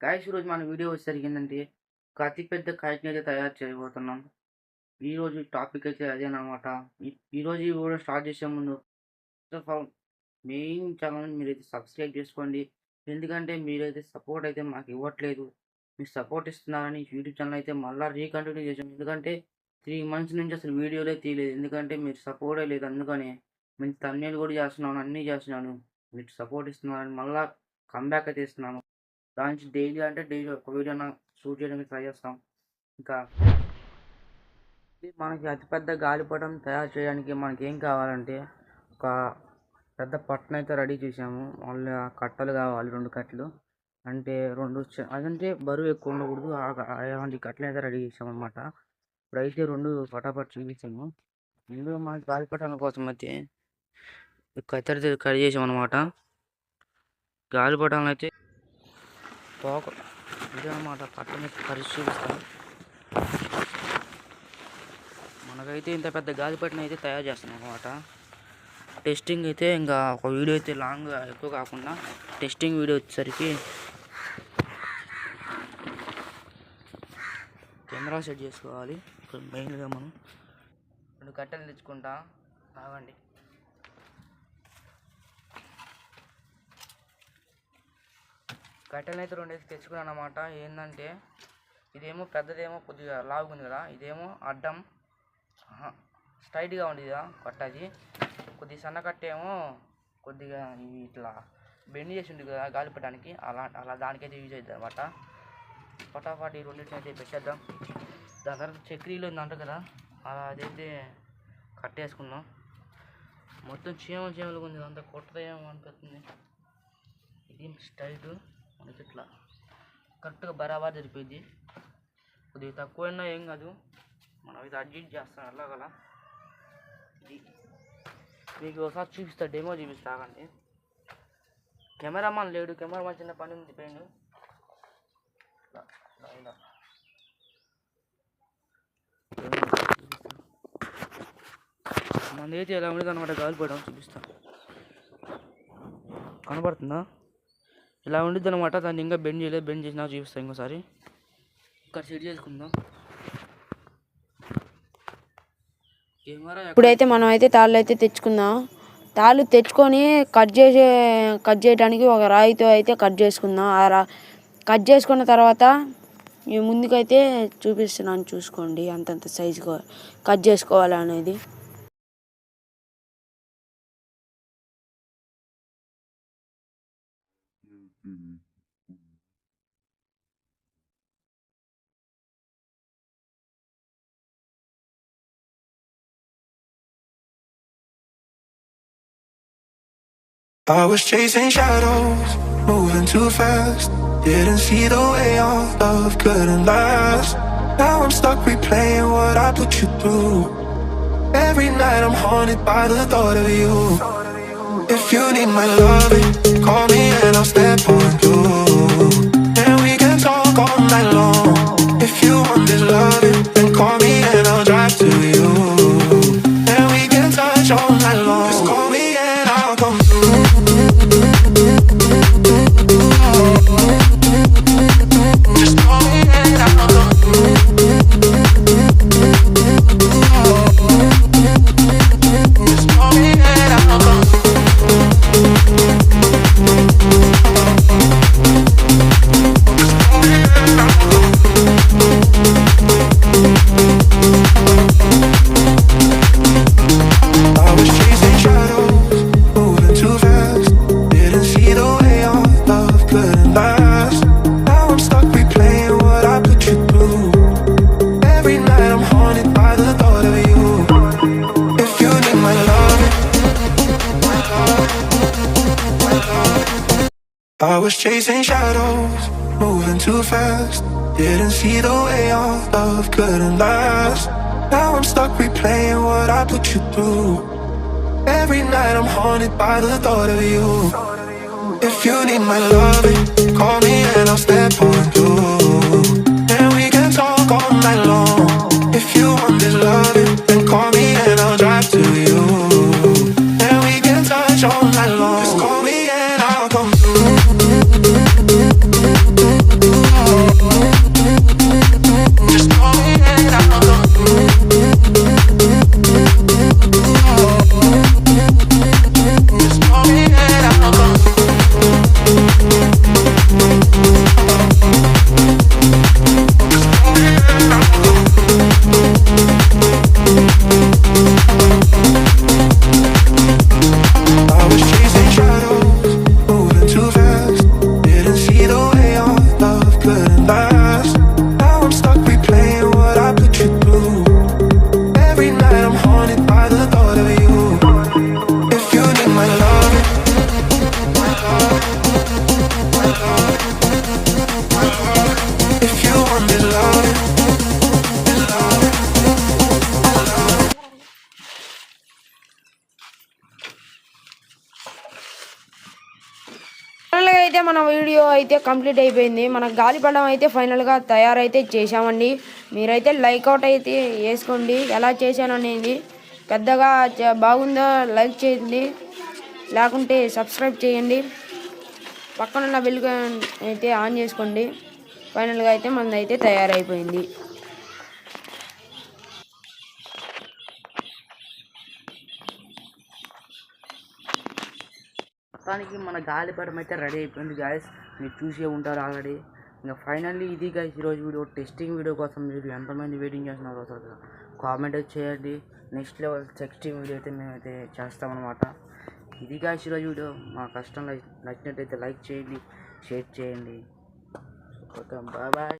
Guys ఈరోజు మన video వచ్చేసరికి ఏంటంటే ఒక అతిపెద్ద కైట్ని అయితే తయారు చేయబోతున్నాం. ఈరోజు టాపిక్ అయితే అదేనమాట. ఈరోజు ఈ వీడియో స్టార్ట్ చేసే ముందు first of all main channel మీరైతే సబ్స్క్రైబ్ చేసుకోండి. ఎందుకంటే మీరైతే సపోర్ట్ అయితే మాకు ఇవ్వట్లేదు. మీరు సపోర్ట్ ఇస్తున్నారని యూట్యూబ్ ఛానల్ అయితే మళ్ళీ రీకంటిన్యూ చేసాం. ఎందుకంటే 3 months నుంచి అసలు వీడియోలే తీయలేదు. ఎందుకంటే మీరు సపోర్టే లేదు. అందుకని మంచి థంబ్నెయిల్ కూడా చేస్తున్నాను, అన్నీ చేస్తున్నాను. మీరు సపోర్ట్ ఇస్తున్నారని మళ్ళీ కంబ్యాక్ అయితే ఇస్తున్నాను. దానికి డైలీ అంటే డైలీ ఒక వీడియో షూట్ చేయడానికి ట్రై చేస్తాం. ఇంకా మనకి అతిపెద్ద గాలిపటం తయారు చేయడానికి మనకి ఏం కావాలంటే ఒక పెద్ద పట్టణ అయితే రెడీ చేసాము. మళ్ళీ కట్టలు కావాలి, 2 కట్టలు. అంటే 2 అదంటే బరువు ఎక్కువ ఉండకూడదు. అలాంటి కట్టలు అయితే రెడీ చేసాము అనమాట. ఇప్పుడైతే 2 పటాపట్ చూపించాము. ముందుగా మనకి గాలిపటాల కోసం అయితే కత్తెరతో కట్ చేసాం అనమాట. గాలిపటాలను అయితే తోక ఇదే అన్నమాట. పట్టణ పరిస్థితి చూపిస్తాను. మనకైతే ఇంత పెద్ద గాలిపటం అయితే తయారు చేస్తున్నాం అనమాట. టెస్టింగ్ అయితే ఇంకా ఒక వీడియో అయితే లాంగ్ ఎక్కువ కాకుండా టెస్టింగ్ వీడియో వచ్చేసరికి కెమెరా సెట్ చేసుకోవాలి. మెయిన్గా మనం 2 కట్టెలు తెచ్చుకుంటా. ఆగండి. కట్టెలు అయితే 2 అయితే తెచ్చుకున్నాను అనమాట. ఏంటంటే ఇదేమో పెద్దదేమో కొద్దిగా లావుగుంది కదా, ఇదేమో అడ్డం స్ట్రైట్గా ఉంది కదా కట్టది. కొద్దిగా సన్న కట్టేమో కొద్దిగా ఇట్లా బెండ్ చేసి ఉంది కదా గాలిపటానికి, అలా దానికైతే యూజ్ అవుతుంది అనమాట. పటాపాటి 2 అయితే పెట్టేద్దాం. దాని తర్వాత చక్రీలు ఉందంట కదా, అదైతే కట్టేసుకుందాం. మొత్తం చీమలుగా ఉంది, అంతా కొట్టదేమో అనిపిస్తుంది. ఇది స్ట్రైట్ మనకి ఇట్లా కరెక్ట్గా బరాబర్ జరిపోయింది. కొద్దిగా తక్కువైనా ఏం కాదు, మనం ఇది అడ్జస్ట్ చేస్తాం ఎలాగలా. ఇది మీకు ఒకసారి చూపిస్తా, డెమో చూపిస్తా. ఆగండి. కెమెరామాన్ లేడు, కెమెరామాన్ చిన్న పని ఉంది పోయిండు. మనదైతే ఎలా ఉండేది అనమాట. గాలిపటం చూపిస్తా, కనబడుతుందా? ఇలా ఉండిద్ది అనమాట. దాన్ని ఇంకా బెండ్ చేయలేదు, బెండ్ చేసినా చూపిస్తాను ఇంకోసారి. ఇక్కడ సెట్ చేసుకుందాం. ఇప్పుడైతే మనం అయితే తాళ్ళు అయితే తెచ్చుకుందాం. తాళ్ళు తెచ్చుకొని కట్ చేయడానికి ఒక రాయితో అయితే కట్ చేసుకుందాం. కట్ చేసుకున్న తర్వాత ముందుకైతే చూపిస్తున్నాను, చూసుకోండి అంతంత సైజుగా కట్ చేసుకోవాలి అనేది. I was chasing shadows, moving too fast. Didn't see the way our love couldn't last. Now I'm stuck replaying what I put you through. Every night I'm haunted by the thought of you. If you need my loving, call me and I'll step on through. And we can talk all night long. If you want this loving, then call me and I'll drive to you. And we can touch all night long. Just call me and I'll come through. Just call me and I'll come through. Just call me and I'll come through. I was chasing shadows, moving too fast. Didn't see the way our love couldn't last. Now I'm stuck replaying what I put you through. Every night I'm haunted by the thought of you. If you need my love, I was chasing shadows, moving too fast. Didn't see the way our love couldn't last. Now I'm stuck replaying what I put you through. Every night I'm haunted by the thought of you. If you need my loving, call me and I'll step on through. And we can talk all night long. If you want this loving, then call me and I'll drive to you. And we can touch all night long. Just call me and I'll come through. మన video అయితే complete అయిపోయింది. మన గాలిపటం అయితే ఫైనల్గా తయారైతే చేసామండి. మీరైతే లైక్ అవుట్ అయితే వేసుకోండి. ఎలా చేశాననేది పెద్దగా బాగుందో లైక్ చేయండి, లేకుంటే సబ్స్క్రైబ్ చేయండి. పక్కనున్న బెల్ అయితే ఆన్ చేసుకోండి. ఫైనల్గా అయితే మనది అయితే తయారైపోయింది. మొత్తానికి మన గాలిపటం అయితే రెడీ అయిపోయింది గాయస్. మీరు చూసే ఉంటారు ఆల్రెడీ. ఇంకా ఫైనల్లీ ఇది గాయస్ ఈరోజు వీడియో. టెస్టింగ్ వీడియో కోసం మీరు ఎంతమంది వెయిటింగ్ చేస్తున్నారో అసలు కామెంట్ అయితే చేయండి. నెక్స్ట్ లెవెల్ టెస్టింగ్ వీడియో అయితే మేమైతే చేస్తామన్నమాట. ఇది గాయస్ ఈరోజు వీడియో. మా కష్టం నచ్చినట్టయితే లైక్ చేయండి, షేర్ చేయండి. Okay, bye bye.